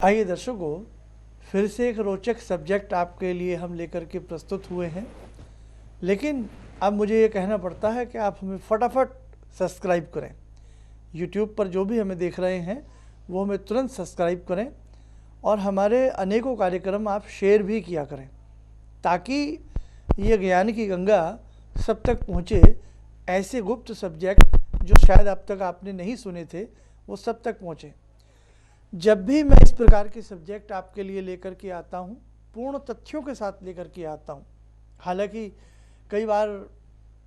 आइए दर्शकों, फिर से एक रोचक सब्जेक्ट आपके लिए हम लेकर के प्रस्तुत हुए हैं। लेकिन अब मुझे ये कहना पड़ता है कि आप हमें फटाफट सब्सक्राइब करें। यूट्यूब पर जो भी हमें देख रहे हैं वो हमें तुरंत सब्सक्राइब करें और हमारे अनेकों कार्यक्रम आप शेयर भी किया करें, ताकि ये ज्ञान की गंगा सब तक पहुँचे। ऐसे गुप्त सब्जेक्ट जो शायद अब तक आपने नहीं सुने थे वो सब तक पहुँचे। जब भी मैं इस प्रकार के सब्जेक्ट आपके लिए लेकर के आता हूँ, पूर्ण तथ्यों के साथ लेकर के आता हूँ। हालांकि कई बार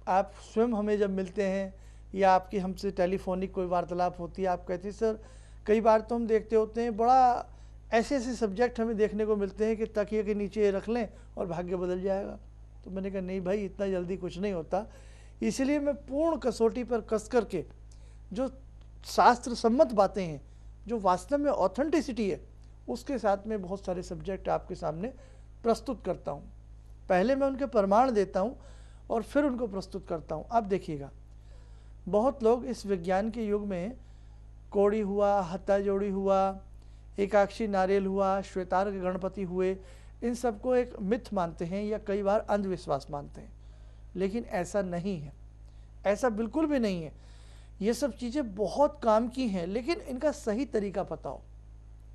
आप स्वयं हमें जब मिलते हैं या आपकी हमसे टेलीफोनिक कोई वार्तालाप होती है, आप कहते हैं सर कई बार तो हम देखते होते हैं बड़ा ऐसे ऐसे सब्जेक्ट हमें देखने को मिलते हैं कि तकिए के नीचे रख लें और भाग्य बदल जाएगा। तो मैंने कहा नहीं भाई, इतना जल्दी कुछ नहीं होता। इसलिए मैं पूर्ण कसौटी पर कस करके जो शास्त्र सम्मत बातें हैं, जो वास्तव में ऑथेंटिसिटी है, उसके साथ में बहुत सारे सब्जेक्ट आपके सामने प्रस्तुत करता हूँ। पहले मैं उनके प्रमाण देता हूँ और फिर उनको प्रस्तुत करता हूँ। अब देखिएगा, बहुत लोग इस विज्ञान के युग में कौड़ी हुआ, हत्ता जोड़ी हुआ, एकाक्षी नारियल हुआ, श्वेतार्घ गणपति हुए, इन सबको एक मिथ मानते हैं या कई बार अंधविश्वास मानते हैं। लेकिन ऐसा नहीं है, ऐसा बिल्कुल भी नहीं है। ये सब चीज़ें बहुत काम की हैं, लेकिन इनका सही तरीका पता हो।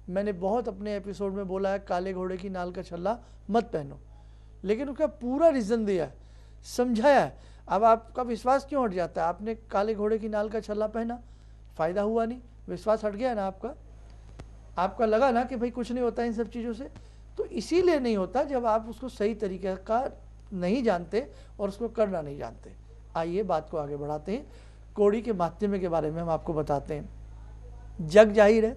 मैंने बहुत अपने एपिसोड में बोला है काले घोड़े की नाल का छल्ला मत पहनो, लेकिन उसका पूरा रीज़न दिया है, समझाया है। अब आपका विश्वास क्यों हट जाता है? आपने काले घोड़े की नाल का छल्ला पहना, फ़ायदा हुआ नहीं, विश्वास हट गया ना आपका लगा ना कि भाई कुछ नहीं होता इन सब चीज़ों से। तो इसीलिए नहीं होता जब आप उसको सही तरीके का नहीं जानते और उसको करना नहीं जानते। आइए बात को आगे बढ़ाते हैं। कौड़ी के माध्यम के बारे में हम आपको बताते हैं। जग जाहिर है,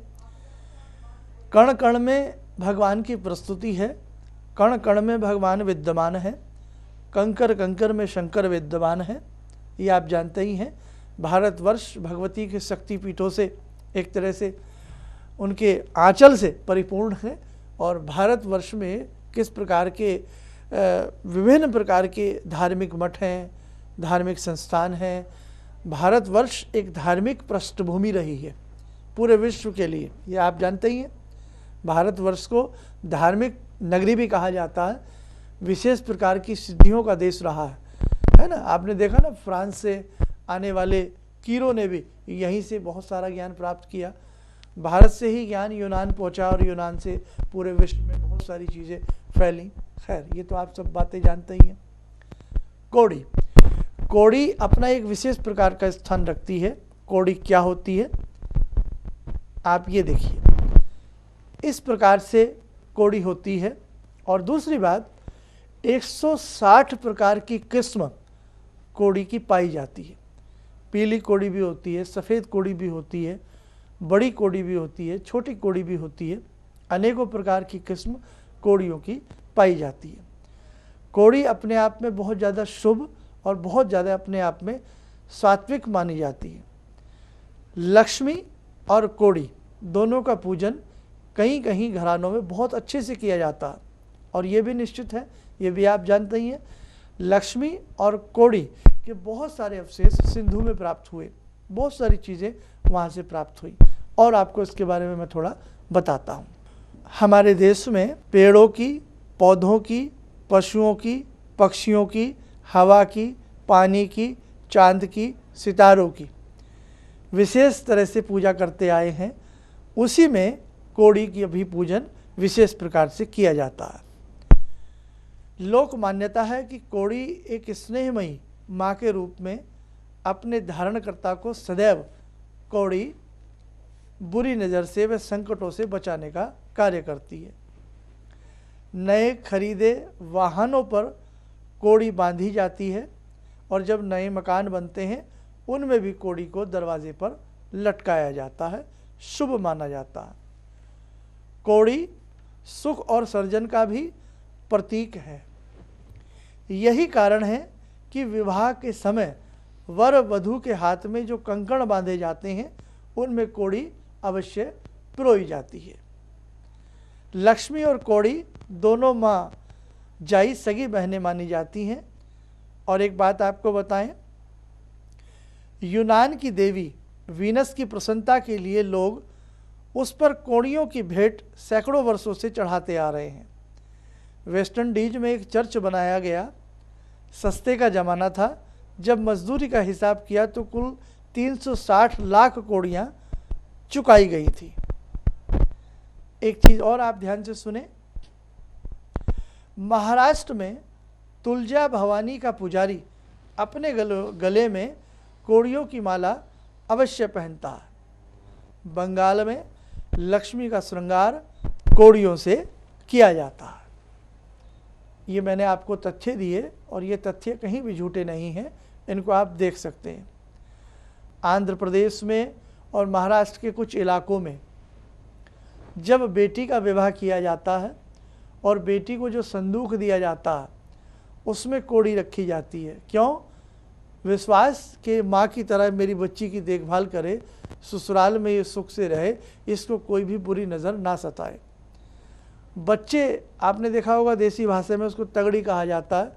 कण कण में भगवान की प्रस्तुति है, कण कण में भगवान विद्यमान है, कंकर कंकर में शंकर विद्यमान है। ये आप जानते ही हैं। भारतवर्ष भगवती के शक्तिपीठों से एक तरह से उनके आंचल से परिपूर्ण है। और भारतवर्ष में किस प्रकार के विभिन्न प्रकार के धार्मिक मठ हैं, धार्मिक संस्थान हैं। भारतवर्ष एक धार्मिक पृष्ठभूमि रही है पूरे विश्व के लिए, ये आप जानते ही हैं। भारतवर्ष को धार्मिक नगरी भी कहा जाता है, विशेष प्रकार की सिद्धियों का देश रहा है ना। आपने देखा ना, फ्रांस से आने वाले कीरो ने भी यहीं से बहुत सारा ज्ञान प्राप्त किया। भारत से ही ज्ञान यूनान पहुंचा और यूनान से पूरे विश्व में बहुत सारी चीज़ें फैली। खैर, ये तो आप सब बातें जानते ही हैं। कौड़ी अपना एक विशेष प्रकार का स्थान रखती है। कौड़ी क्या होती है, आप ये देखिए, इस प्रकार से कौड़ी होती है। और दूसरी बात, 160 प्रकार की किस्म कौड़ी की पाई जाती है। पीली कौड़ी भी होती है, सफ़ेद कौड़ी भी होती है, बड़ी कौड़ी भी होती है, छोटी कौड़ी भी होती है। अनेकों प्रकार की किस्म कौड़ियों की पाई जाती है। कौड़ी अपने आप में बहुत ज़्यादा शुभ और बहुत ज़्यादा अपने आप में सात्विक मानी जाती है। लक्ष्मी और कौड़ी दोनों का पूजन कहीं कहीं घरानों में बहुत अच्छे से किया जाता है। और ये भी निश्चित है, ये भी आप जानते ही हैं, लक्ष्मी और कौड़ी के बहुत सारे अवशेष सिंधु में प्राप्त हुए, बहुत सारी चीज़ें वहाँ से प्राप्त हुई। और आपको इसके बारे में मैं थोड़ा बताता हूँ। हमारे देश में पेड़ों की, पौधों की, पशुओं की, पक्षियों की, हवा की, पानी की, चांद की, सितारों की विशेष तरह से पूजा करते आए हैं। उसी में कौड़ी की भी पूजन विशेष प्रकार से किया जाता है। लोक मान्यता है कि कौड़ी एक स्नेहमयी माँ के रूप में अपने धारणकर्ता को सदैव कौड़ी बुरी नज़र से व संकटों से बचाने का कार्य करती है। नए खरीदे वाहनों पर कौड़ी बांधी जाती है और जब नए मकान बनते हैं उनमें भी कौड़ी को दरवाजे पर लटकाया जाता है, शुभ माना जाता है। कौड़ी सुख और सर्जन का भी प्रतीक है। यही कारण है कि विवाह के समय वर वधू के हाथ में जो कंकण बांधे जाते हैं उनमें कौड़ी अवश्य पिरोई जाती है। लक्ष्मी और कौड़ी दोनों माँ जाई सगी बहनें मानी जाती हैं। और एक बात आपको बताएं, यूनान की देवी वीनस की प्रसन्नता के लिए लोग उस पर कोड़ियों की भेंट सैकड़ों वर्षों से चढ़ाते आ रहे हैं। वेस्ट इंडीज में एक चर्च बनाया गया। सस्ते का ज़माना था, जब मजदूरी का हिसाब किया तो कुल 360 लाख कोड़ियाँ चुकाई गई थी। एक चीज़ और आप ध्यान से सुने, महाराष्ट्र में तुलजा भवानी का पुजारी अपने गले में कोड़ियों की माला अवश्य पहनता है। बंगाल में लक्ष्मी का श्रृंगार कोड़ियों से किया जाता है। ये मैंने आपको तथ्य दिए और ये तथ्य कहीं भी झूठे नहीं हैं, इनको आप देख सकते हैं। आंध्र प्रदेश में और महाराष्ट्र के कुछ इलाकों में जब बेटी का विवाह किया जाता है और बेटी को जो संदूक दिया जाता है उसमें कोड़ी रखी जाती है। क्यों? विश्वास के माँ की तरह मेरी बच्ची की देखभाल करे, ससुराल में ये सुख से रहे, इसको कोई भी बुरी नज़र ना सताए। बच्चे, आपने देखा होगा देसी भाषा में उसको तगड़ी कहा जाता है।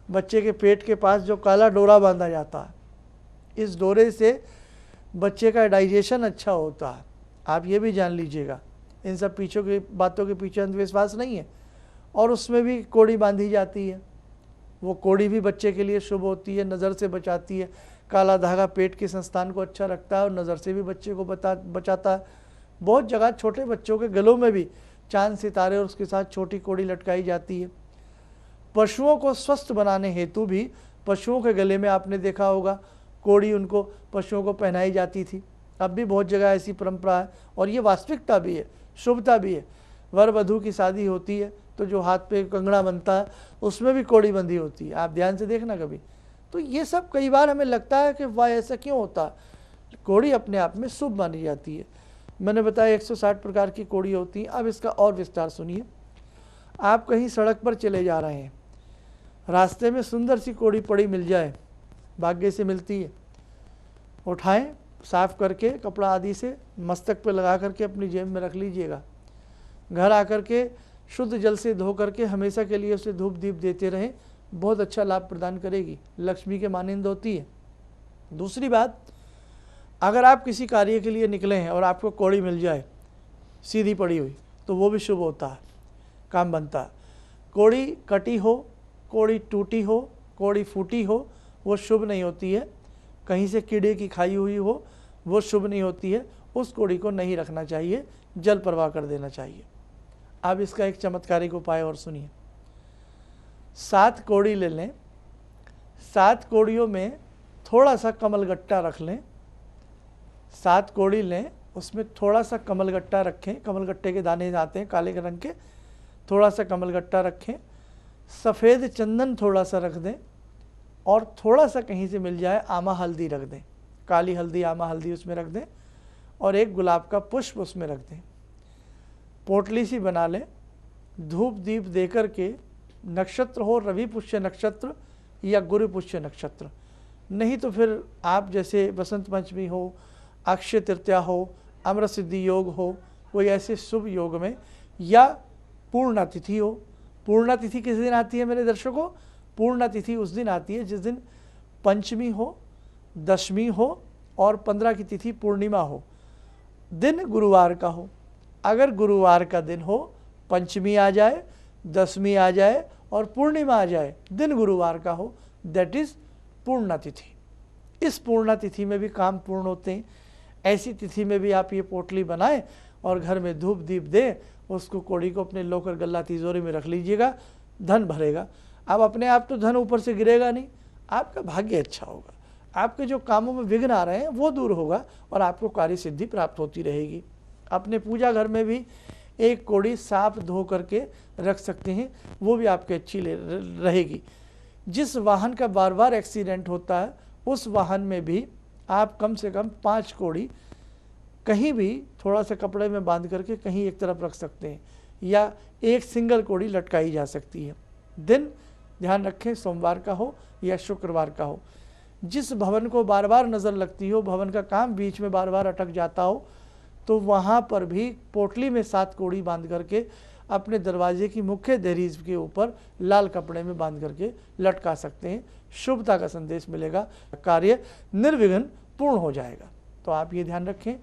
बच्चे के पेट के पास जो काला डोरा बांधा जाता है, इस डोरे से बच्चे का डाइजेशन अच्छा होता है। आप ये भी जान लीजिएगा, इन सब पीछे की बातों के पीछे अंधविश्वास नहीं है। और उसमें भी कोड़ी बांधी जाती है। वो कोड़ी भी बच्चे के लिए शुभ होती है, नज़र से बचाती है। काला धागा पेट के संस्थान को अच्छा रखता है और नज़र से भी बच्चे को बचाता है। बहुत जगह छोटे बच्चों के गलों में भी चांद सितारे और उसके साथ छोटी कोड़ी लटकाई जाती है। पशुओं को स्वस्थ बनाने हेतु भी पशुओं के गले में आपने देखा होगा कोड़ी उनको पशुओं को पहनाई जाती थी। अब भी बहुत जगह ऐसी परंपरा है और ये वास्तविकता भी है, शुभता भी है। वर वधू की शादी होती है तो जो हाथ पे कंगना बनता है उसमें भी कोड़ी बंधी होती है। आप ध्यान से देखना कभी। तो ये सब कई बार हमें लगता है कि वाह ऐसा क्यों होता है। कोड़ी अपने आप में शुभ मानी जाती है। मैंने बताया 160 प्रकार की कोड़ी होती हैं। अब इसका और विस्तार सुनिए। आप कहीं सड़क पर चले जा रहे हैं, रास्ते में सुंदर सी कोड़ी पड़ी मिल जाए, भाग्य से मिलती है, उठाएं, साफ करके कपड़ा आदि से मस्तक पे लगा करके अपनी जेब में रख लीजिएगा। घर आकर के शुद्ध जल से धो करके हमेशा के लिए उसे धूप दीप देते रहें, बहुत अच्छा लाभ प्रदान करेगी, लक्ष्मी के मानिंद होती है। दूसरी बात, अगर आप किसी कार्य के लिए निकले हैं और आपको कोड़ी मिल जाए सीधी पड़ी हुई तो वो भी शुभ होता है, काम बनता है। कोड़ी कटी हो, कोड़ी टूटी हो, कोड़ी फूटी हो, वो शुभ नहीं होती है। कहीं से कीड़े की खाई हुई हो, वो शुभ नहीं होती है। उस कोड़ी को नहीं रखना चाहिए, जल प्रवाह कर देना चाहिए। अब इसका एक चमत्कारिक उपाय और सुनिए। 7 कोड़ी ले लें, 7 कोड़ियों में थोड़ा सा कमलगट्टा रख लें। 7 कोड़ी लें, उसमें थोड़ा सा कमलगट्टा रखें। कमलगट्टे के दाने आते हैं काले रंग के, थोड़ा सा कमलगट्टा रखें। सफ़ेद चंदन थोड़ा सा रख दें और थोड़ा सा कहीं से मिल जाए आमा हल्दी रख दें। काली हल्दी, आमा हल्दी उसमें रख दें और एक गुलाब का पुष्प उसमें रख दें। पोटली सी बना लें, धूप दीप दे कर के, नक्षत्र हो रवि पुष्य नक्षत्र या गुरु पुष्य नक्षत्र, नहीं तो फिर आप जैसे बसंत पंचमी हो, अक्षय तृतीया हो, अमृत सिद्धि योग हो, कोई ऐसे शुभ योग में, या पूर्णा तिथि हो। पूर्णा तिथि किस दिन आती है मेरे दर्शकों? पूर्णा तिथि उस दिन आती है जिस दिन पंचमी हो, दशमी हो और 15 की तिथि पूर्णिमा हो। दिन गुरुवार का हो। अगर गुरुवार का दिन हो, पंचमी आ जाए, दशमी आ जाए और पूर्णिमा आ जाए, दिन गुरुवार का हो, दैट इज़ पूर्णा तिथि। इस पूर्णा तिथि में भी काम पूर्ण होते हैं। ऐसी तिथि में भी आप ये पोटली बनाएं और घर में धूप दीप दें, उसको कोड़ी को अपने लोकर गल्ला तिजोरी में रख लीजिएगा, धन भरेगा। अब अपने आप तो धन ऊपर से गिरेगा नहीं, आपका भाग्य अच्छा होगा, आपके जो कामों में विघ्न आ रहे हैं वो दूर होगा और आपको कार्य सिद्धि प्राप्त होती रहेगी। अपने पूजा घर में भी एक कोड़ी साफ धो करके रख सकते हैं, वो भी आपके अच्छी रहेगी। जिस वाहन का बार बार एक्सीडेंट होता है उस वाहन में भी आप कम से कम 5 कोड़ी कहीं भी थोड़ा सा कपड़े में बांध करके कहीं एक तरफ रख सकते हैं, या एक सिंगल कोड़ी लटकाई जा सकती है। दिन ध्यान रखें सोमवार का हो या शुक्रवार का हो। जिस भवन को बार बार नज़र लगती हो, भवन का काम बीच में बार बार अटक जाता हो, तो वहाँ पर भी पोटली में 7 कोड़ी बांध करके अपने दरवाजे की मुख्य दहलीज के ऊपर लाल कपड़े में बांध करके लटका सकते हैं। शुभता का संदेश मिलेगा, कार्य निर्विघ्न पूर्ण हो जाएगा। तो आप ये ध्यान रखें।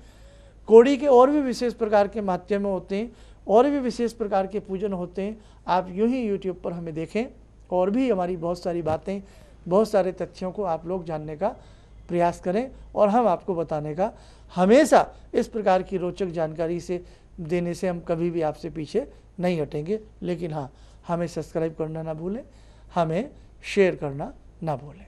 कोड़ी के और भी विशेष प्रकार के माध्यम होते हैं, और भी विशेष प्रकार के पूजन होते हैं। आप यूं ही यूट्यूब पर हमें देखें, और भी हमारी बहुत सारी बातें, बहुत सारे तथ्यों को आप लोग जानने का प्रयास करें, और हम आपको बताने का हमेशा इस प्रकार की रोचक जानकारी से देने से हम कभी भी आपसे पीछे नहीं हटेंगे। लेकिन हाँ, हमें सब्सक्राइब करना ना भूलें, हमें शेयर करना ना भूलें।